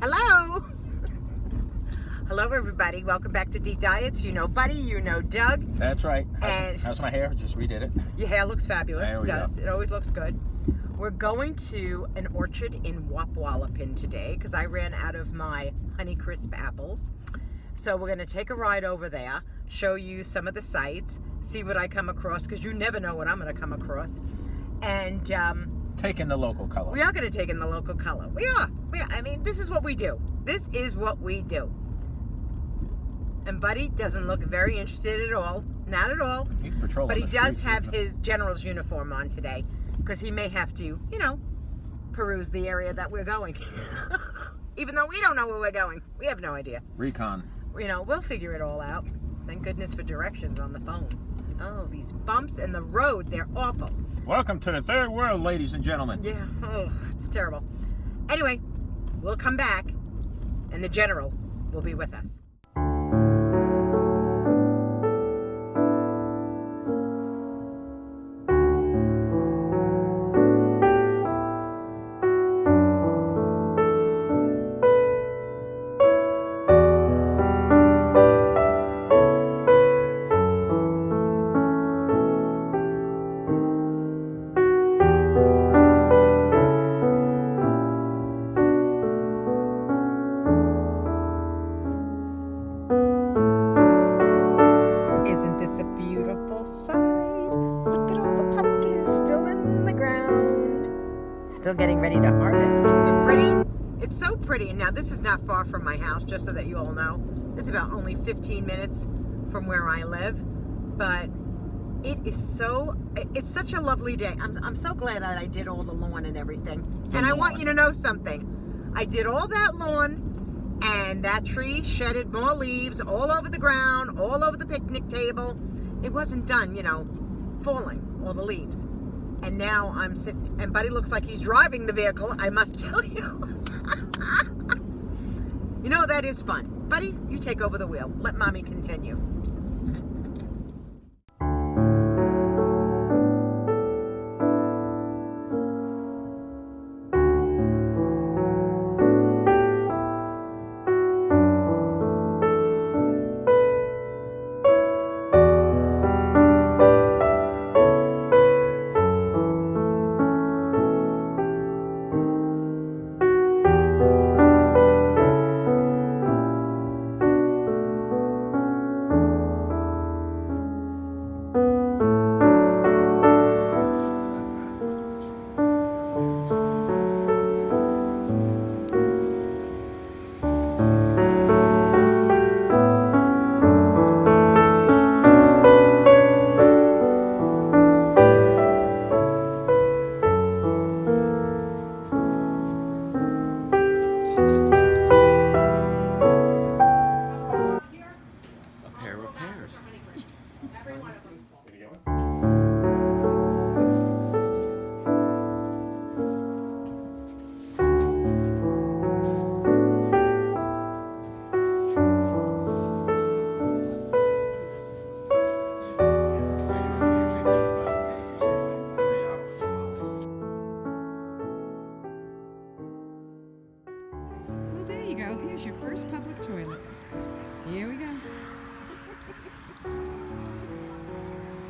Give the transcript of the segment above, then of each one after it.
Hello. Hello, everybody. Welcome back to Deediets. You know Buddy, you know Doug. That's right. And how's my hair? Just redid it. Your hair looks fabulous. There It we does. go. It always looks good. We're going to an orchard in Wapwallopin today because I ran out of my Honeycrisp apples. So we're going to take a ride over there, show you some of the sights, see what I come across, because you never know what I'm going to come across. And take in the local color. we are going to take in the local color. We are. I mean, this is what we do. This is what we do. And Buddy doesn't look very interested at all. Not at all. He's patrolling. But he the does streets, have isn't he? his general's uniform on today because he may have to, you know, peruse the area that we're going. Even though we don't know where we're going. We have no idea. Recon. You know, we'll figure it all out. Thank goodness for directions on the phone. Oh, these bumps in the road, they're awful. Welcome to the third world, ladies and gentlemen. Yeah, oh, it's terrible. Anyway, we'll come back and the general will be with us. Isn't this a beautiful sight? Look at all the pumpkins still in the ground. Still getting ready to harvest. Isn't it pretty? It's so pretty. And now this is not far from my house, just so that you all know. It's about only 15 minutes from where I live. But it's such a lovely day. I'm so glad that I did all the lawn and everything. And I want you to know something. I did all that lawn. And that tree shedded more leaves all over the ground, all over the picnic table. It wasn't done, you know, falling, all the leaves. And now I'm sitting, and Buddy looks like he's driving the vehicle, I must tell you. You know, that is fun. Buddy, you take over the wheel. Let Mommy continue. Well, there you go. There's your first public toilet. Here we go.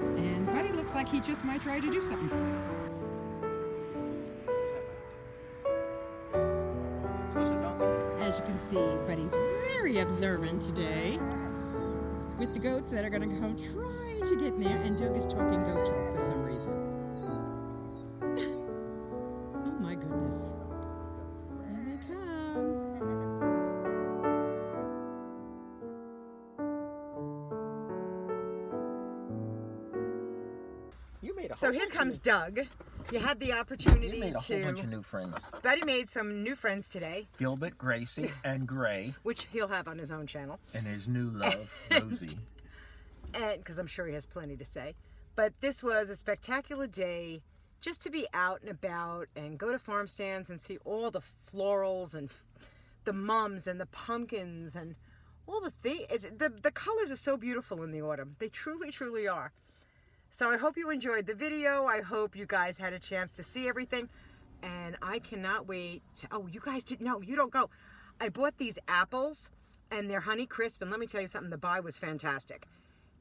And Buddy looks like he just might try to do something. As you can see, Buddy's very observant today with the goats that are going to come try to get in there, and Doug is talking goat talk for some reason. Oh my goodness. Here they come. So here comes Doug. You had the opportunity You made a whole bunch of new friends. Buddy made some new friends today, Gilbert, Gracie, and Gray, which he'll have on his own channel. and his new love, Rosie. And because I'm sure he has plenty to say. But this was a spectacular day just to be out and about and go to farm stands and see all the florals and the mums and the pumpkins and all the things. The colors are so beautiful in the autumn. They truly, truly are. So I hope you enjoyed the video. I hope you guys had a chance to see everything. And I cannot wait to, oh, you guys didn't know, you don't go. I bought these apples, and they're Honey Crisp, and let me tell you something, the buy was fantastic.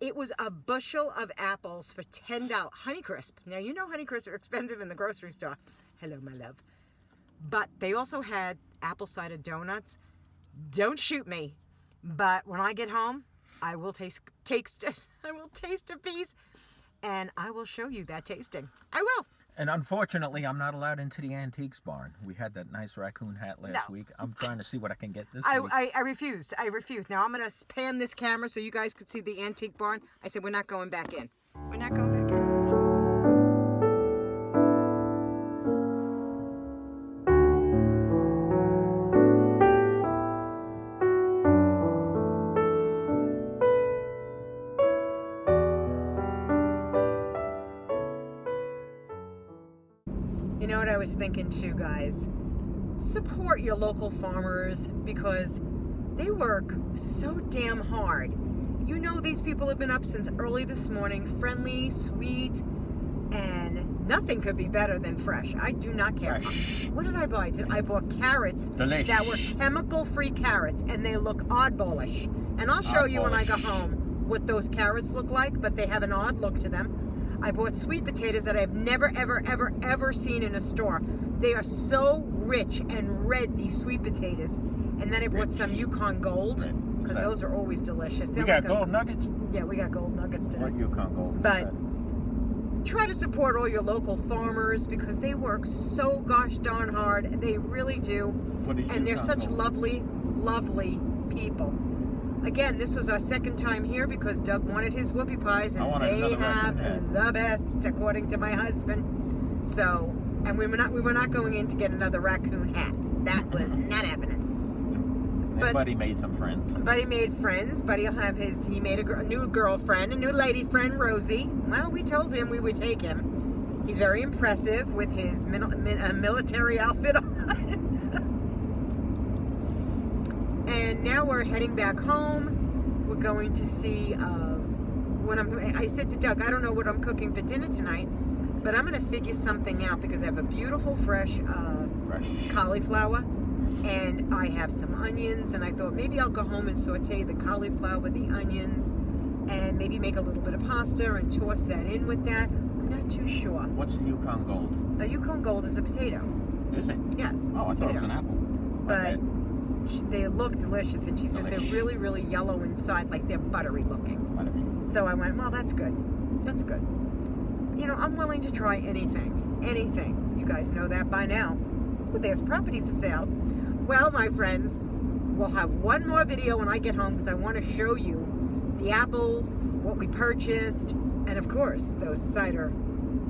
It was a bushel of apples for $10. Honey Crisp. Now, you know Honey Crisp are expensive in the grocery store. Hello, my love. But they also had apple cider donuts. Don't shoot me. But when I get home, I will taste a piece, and I will show you that tasting. I will. And unfortunately, I'm not allowed into the antiques barn. We had that nice raccoon hat last week. I'm trying to see what I can get this week. I refused. I refused. Now I'm going to pan this camera so you guys could see the antique barn. I said, we're not going back in. We're not going back in. You know what I was thinking too, guys? Support your local farmers because they work so damn hard. You know these people have been up since early this morning, friendly, sweet, and nothing could be better than fresh. I do not care. Fresh. What did I buy? I bought carrots Delish. that were chemical-free carrots, and they look oddballish. And I'll show you when I go home what those carrots look like, but they have an odd look to them. I bought sweet potatoes that I've never, ever, ever, ever seen in a store. They are so rich and red, these sweet potatoes. And then I bought some Yukon Gold, because those are always delicious. We got gold nuggets? Yeah, we got gold nuggets today. What Yukon Gold? But try to support all your local farmers because they work so gosh darn hard. They really do. And they're such lovely, lovely people. Again, this was our second time here because Doug wanted his whoopie pies, and they have the best, according to my husband. So, and we were not going in to get another raccoon hat. That was not happening. But Buddy made some friends. Buddy made friends. Buddy will have he made a new girlfriend, a new lady friend, Rosie. Well, we told him we would take him. He's very impressive with his military outfit on. And now we're heading back home. We're going to see I said to Doug, I don't know what I'm cooking for dinner tonight, but I'm going to figure something out because I have a beautiful fresh cauliflower, and I have some onions, and I thought maybe I'll go home and saute the cauliflower with the onions and maybe make a little bit of pasta and toss that in with that. I'm not too sure. What's the Yukon Gold? A Yukon Gold is a potato. Is it? Yes, it's a potato. I thought it was an apple. But they look delicious, and she says they're really, really yellow inside, like they're buttery looking. So I went, well, that's good. That's good. You know, I'm willing to try anything. Anything. You guys know that by now. Ooh, there's property for sale. Well, my friends, we'll have one more video when I get home because I want to show you the apples, what we purchased, and of course, those cider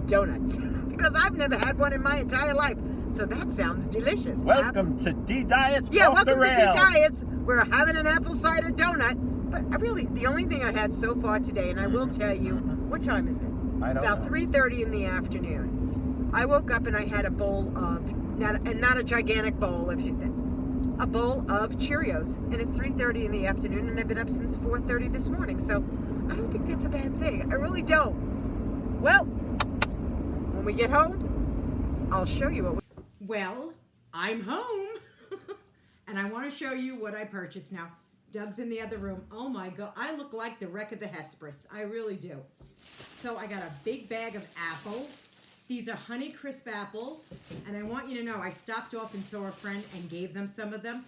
donuts. Because I've never had one in my entire life. So that sounds delicious. Welcome to Deediets. Yeah, welcome to Deediets. We're having an apple cider donut. But the only thing I had so far today, and I will tell you, what time is it? I don't About know. 3:30 in the afternoon. I woke up and I had a bowl of, not a gigantic bowl, if you think, a bowl of Cheerios. And it's 3:30 in the afternoon, and I've been up since 4:30 this morning. So I don't think that's a bad thing. I really don't. Well, when we get home, I'll show you what Well, I'm home, and I want to show you what I purchased now. Doug's in the other room. Oh my God, I look like the wreck of the Hesperus. I really do. So I got a big bag of apples. These are Honey Crisp apples, and I want you to know I stopped off and saw a friend and gave them some of them.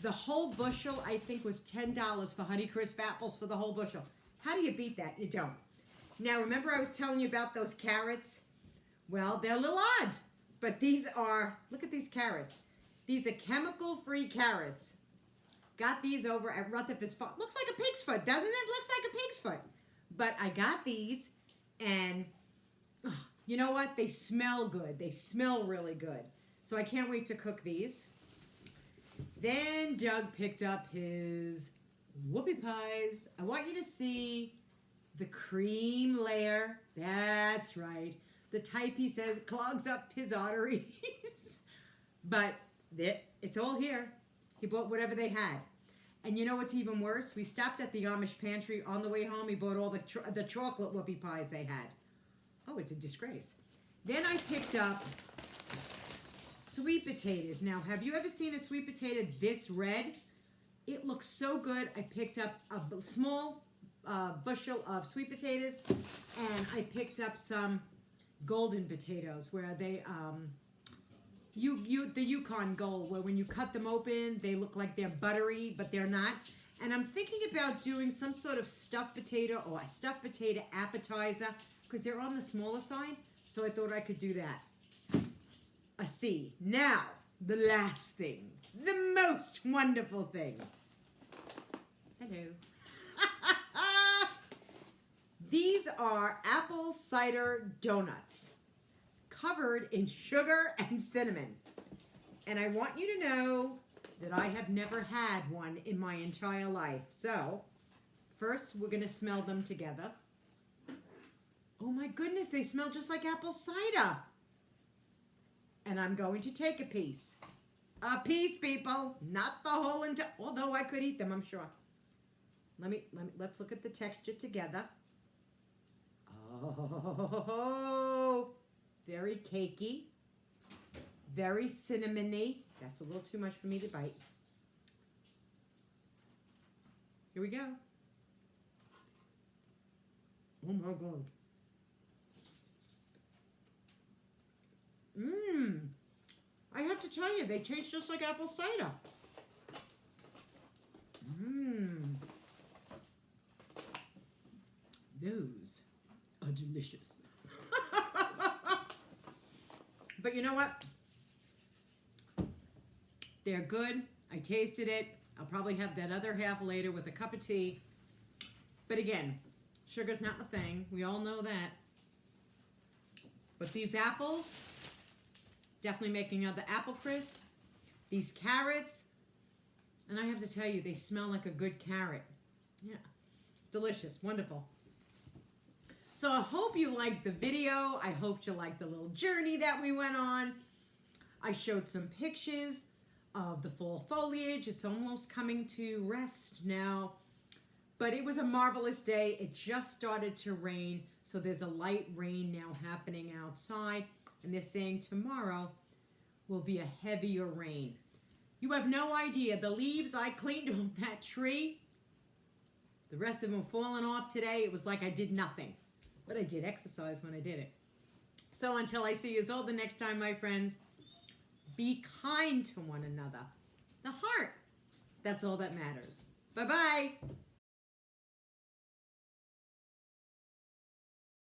The whole bushel, I think, was $10 for Honey Crisp apples for the whole bushel. How do you beat that? You don't. Now, remember I was telling you about those carrots? Well, they're a little odd. But these are, look at these carrots. These are chemical-free carrots. Got these over at Rutherford's Farm. Looks like a pig's foot, doesn't it? Looks like a pig's foot. But I got these, and you know what? They smell good. They smell really good. So I can't wait to cook these. Then Doug picked up his whoopie pies. I want you to see the cream layer. That's right. The type he says clogs up his arteries. But it's all here. He bought whatever they had. And you know what's even worse? We stopped at the Amish pantry on the way home. He bought all the chocolate whoopie pies they had. Oh, it's a disgrace. Then I picked up sweet potatoes. Now, have you ever seen a sweet potato this red? It looks so good. I picked up a small bushel of sweet potatoes, and I picked up some golden potatoes where they the Yukon Gold, where when you cut them open they look like they're buttery, but they're not. And I'm thinking about doing some sort of stuffed potato or a stuffed potato appetizer because they're on the smaller side, so I thought I could do that. A C. Now the last thing, the most wonderful thing. Hello. These are apple cider donuts covered in sugar and cinnamon. And I want you to know that I have never had one in my entire life. So, first we're going to smell them together. Oh my goodness, they smell just like apple cider. And I'm going to take a piece. A piece, people, not the whole entire, although I could eat them, I'm sure. Let's look at the texture together. Oh, very cakey, very cinnamony. That's a little too much for me to bite. Here we go. Oh my God. I have to tell you, they taste just like apple cider. Those are delicious. But you know what? They're good. I tasted it. I'll probably have that other half later with a cup of tea. But again, sugar's not the thing. We all know that. But these apples, definitely making another apple crisp. These carrots, and I have to tell you, they smell like a good carrot. Yeah, delicious, wonderful. So I hope you liked the video. I hope you liked the little journey that we went on. I showed some pictures of the fall foliage. It's almost coming to rest now. But it was a marvelous day. It just started to rain. So there's a light rain now happening outside. And they're saying tomorrow will be a heavier rain. You have no idea. The leaves I cleaned on that tree, the rest of them falling off today. It was like I did nothing. But I did exercise when I did it. So until I see you all the next time, my friends, be kind to one another. The heart. That's all that matters. Bye-bye.